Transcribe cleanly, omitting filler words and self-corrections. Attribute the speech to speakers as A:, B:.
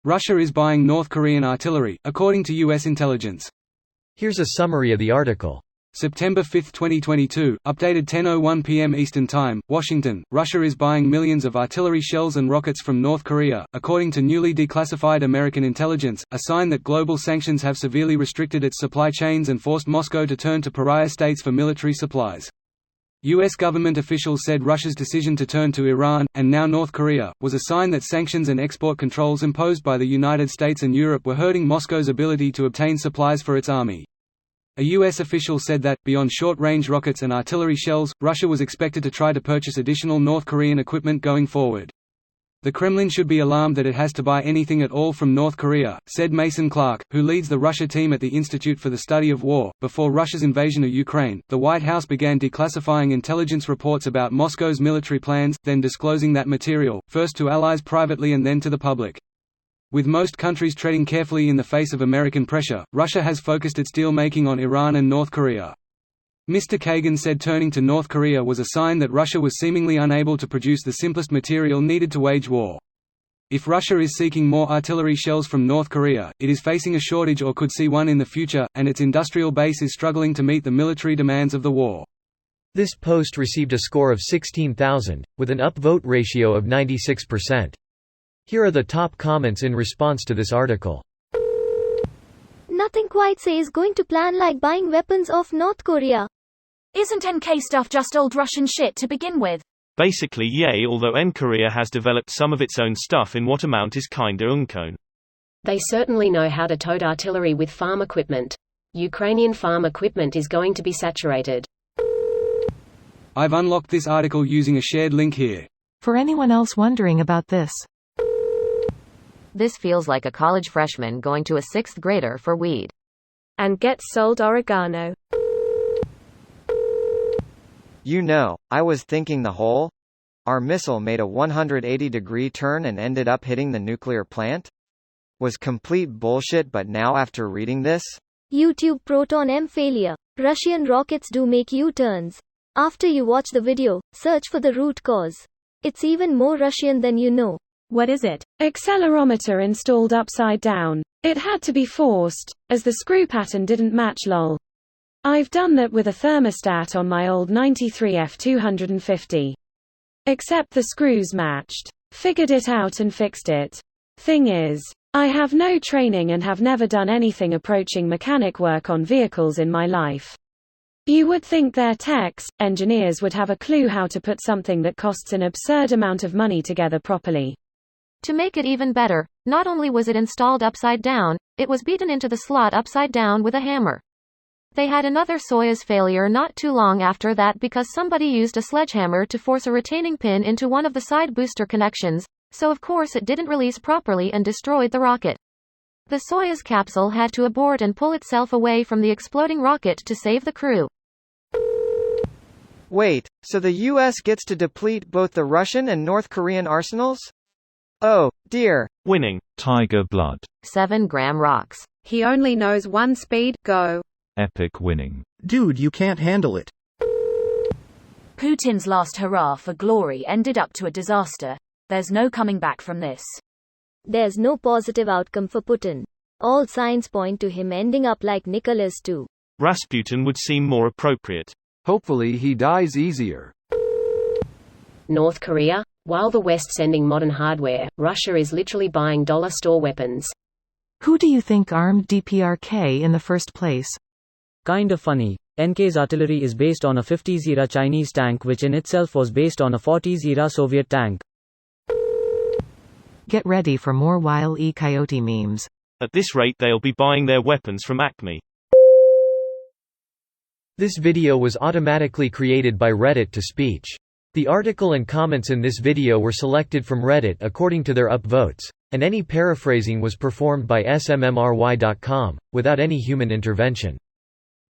A: Russia is buying North Korean artillery, according to U.S. intelligence.
B: Here's a summary of the article.
A: September 5, 2022, updated 10:01 p.m. Eastern Time, Washington. Russia is buying millions of artillery shells and rockets from North Korea, according to newly declassified American intelligence, a sign that global sanctions have severely restricted its supply chains and forced Moscow to turn to pariah states for military supplies. U.S. government officials said Russia's decision to turn to Iran, and now North Korea, was a sign that sanctions and export controls imposed by the United States and Europe were hurting Moscow's ability to obtain supplies for its army. A U.S. official said that, beyond short-range rockets and artillery shells, Russia was expected to try to purchase additional North Korean equipment going forward. The Kremlin should be alarmed that it has to buy anything at all from North Korea, said Mason Clark, who leads the Russia team at the Institute for the Study of War. Before Russia's invasion of Ukraine, the White House began declassifying intelligence reports about Moscow's military plans, then disclosing that material, first to allies privately and then to the public. With most countries treading carefully in the face of American pressure, Russia has focused its deal-making on Iran and North Korea. Mr. Kagan said turning to North Korea was a sign that Russia was seemingly unable to produce the simplest material needed to wage war. If Russia is seeking more artillery shells from North Korea, it is facing a shortage or could see one in the future, and its industrial base is struggling to meet the military demands of the war.
B: This post received a score of 16,000, with an upvote ratio of 96%. Here are the top comments in response to this article.
C: Nothing quite says going to plan like buying weapons off North Korea.
D: Isn't NK stuff just old Russian shit to begin with?
E: Basically yay, although Korea has developed some of its own stuff in what amount is kinda unknown.
F: They certainly know how to tote artillery with farm equipment. Ukrainian farm equipment is going to be saturated.
A: I've unlocked this article using a shared link here.
G: For anyone else wondering about this.
H: This feels like a college freshman going to a 6th grader for weed.
I: And gets sold oregano.
J: You know, I was thinking our missile made a 180-degree turn and ended up hitting the nuclear plant? Was complete bullshit, but now after reading this?
C: YouTube Proton M failure. Russian rockets do make U-turns. After you watch the video, search for the root cause. It's even more Russian than you know.
I: What is it? Accelerometer installed upside down. It had to be forced, as the screw pattern didn't match lol. I've done that with a thermostat on my old 93 F250. Except the screws matched. Figured it out and fixed it. Thing is, I have no training and have never done anything approaching mechanic work on vehicles in my life. You would think their techs, engineers would have a clue how to put something that costs an absurd amount of money together properly.
H: To make it even better, not only was it installed upside down, it was beaten into the slot upside down with a hammer. They had another Soyuz failure not too long after that because somebody used a sledgehammer to force a retaining pin into one of the side booster connections, so of course it didn't release properly and destroyed the rocket. The Soyuz capsule had to abort and pull itself away from the exploding rocket to save the crew.
J: Wait, so the US gets to deplete both the Russian and North Korean arsenals? Oh, dear.
E: Winning. Tiger blood.
H: 7-gram rocks.
I: He only knows one speed, go.
E: Epic winning.
K: Dude, you can't handle it.
D: Putin's last hurrah for glory ended up to a disaster. There's no coming back from this.
C: There's no positive outcome for Putin. All signs point to him ending up like Nicholas II.
E: Rasputin would seem more appropriate.
L: Hopefully he dies easier.
F: North Korea? While the West sending modern hardware, Russia is literally buying dollar store weapons.
G: Who do you think armed DPRK in the first place?
M: Kinda funny. NK's artillery is based on a 50s-era Chinese tank which in itself was based on a 40s-era Soviet tank.
G: Get ready for more Wile E. Coyote memes.
E: At this rate they'll be buying their weapons from Acme.
B: This video was automatically created by Reddit to speech. The article and comments in this video were selected from Reddit according to their upvotes, and any paraphrasing was performed by smmry.com, without any human intervention.